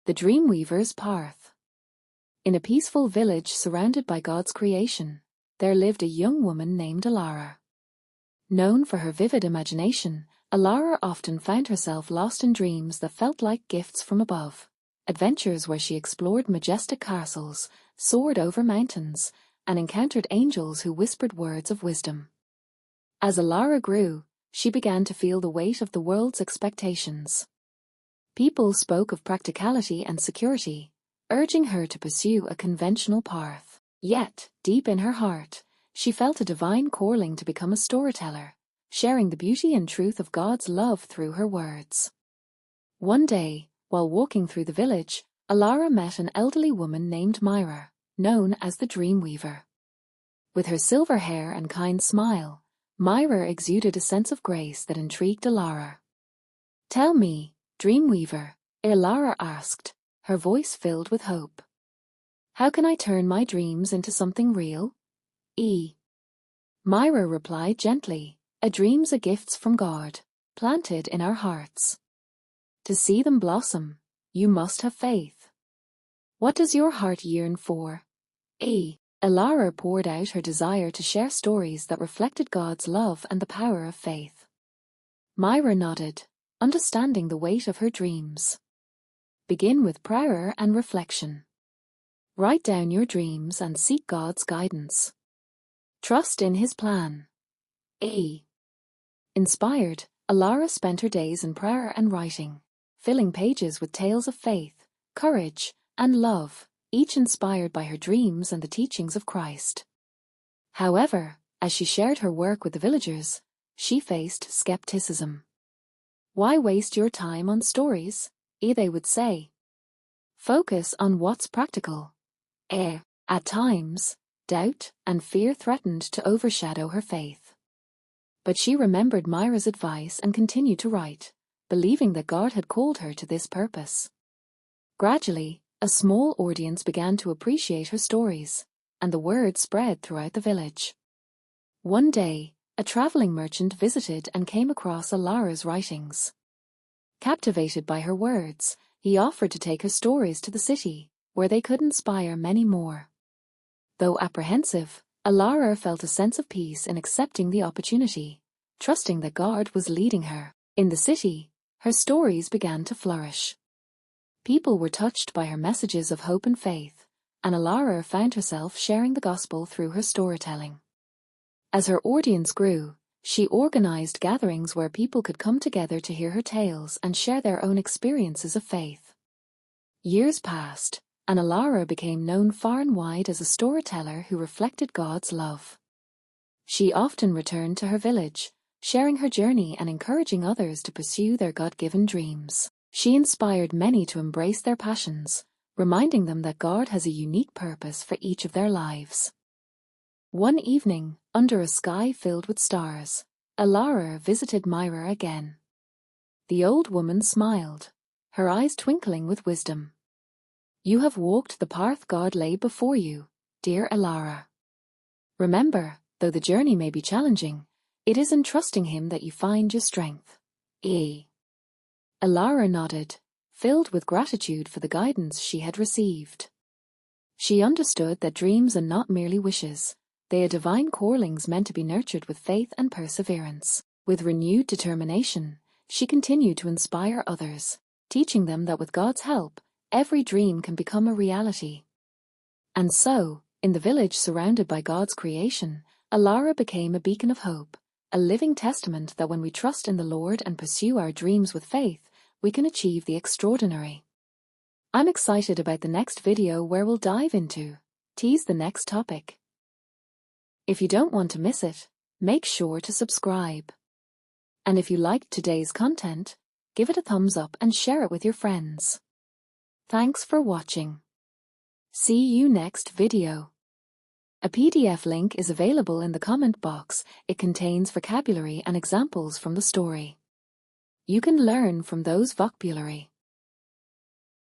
The Dreamweaver's Path. In a peaceful village surrounded by God's creation, there lived a young woman named Elara. Known for her vivid imagination, Elara often found herself lost in dreams that felt like gifts from above, adventures where she explored majestic castles, soared over mountains, and encountered angels who whispered words of wisdom. As Elara grew, she began to feel the weight of the world's expectations. People spoke of practicality and security, urging her to pursue a conventional path. Yet, deep in her heart, she felt a divine calling to become a storyteller, sharing the beauty and truth of God's love through her words. One day, while walking through the village, Elara met an elderly woman named Myra, known as the Dreamweaver. With her silver hair and kind smile, Myra exuded a sense of grace that intrigued Elara. "Tell me, Dreamweaver," Elara asked, her voice filled with hope. "How can I turn my dreams into something real?" Myra replied gently, "A dream's a gift from God, planted in our hearts. To see them blossom, you must have faith. What does your heart yearn for?" Elara poured out her desire to share stories that reflected God's love and the power of faith. Myra nodded, understanding the weight of her dreams. "Begin with prayer and reflection. Write down your dreams and seek God's guidance. Trust in His plan." Inspired, Elara spent her days in prayer and writing, filling pages with tales of faith, courage, and love, each inspired by her dreams and the teachings of Christ. However, as she shared her work with the villagers, she faced skepticism. "Why waste your time on stories?" they would say. "Focus on what's practical." At times, doubt and fear threatened to overshadow her faith. But she remembered Myra's advice and continued to write, believing that God had called her to this purpose. Gradually, a small audience began to appreciate her stories, and the word spread throughout the village. One day, a traveling merchant visited and came across Elara's writings. Captivated by her words, he offered to take her stories to the city, where they could inspire many more. Though apprehensive, Elara felt a sense of peace in accepting the opportunity, trusting that God was leading her. In the city, her stories began to flourish. People were touched by her messages of hope and faith, and Elara found herself sharing the gospel through her storytelling. As her audience grew, she organized gatherings where people could come together to hear her tales and share their own experiences of faith. Years passed, and Elara became known far and wide as a storyteller who reflected God's love. She often returned to her village, sharing her journey and encouraging others to pursue their God-given dreams. She inspired many to embrace their passions, reminding them that God has a unique purpose for each of their lives. One evening, under a sky filled with stars, Elara visited Myra again. The old woman smiled, her eyes twinkling with wisdom. "You have walked the path God laid before you, dear Elara. Remember, though the journey may be challenging, it is in trusting Him that you find your strength." Elara nodded, filled with gratitude for the guidance she had received. She understood that dreams are not merely wishes, they are divine callings meant to be nurtured with faith and perseverance. With renewed determination, she continued to inspire others, teaching them that with God's help, every dream can become a reality. And so, in the village surrounded by God's creation, Elara became a beacon of hope, a living testament that when we trust in the Lord and pursue our dreams with faith, we can achieve the extraordinary. I'm excited about the next video where we'll dive into the next topic. If you don't want to miss it, make sure to subscribe. And if you liked today's content, give it a thumbs up and share it with your friends. Thanks for watching. See you next video. A PDF link is available in the comment box. It contains vocabulary and examples from the story. You can learn from those vocabulary.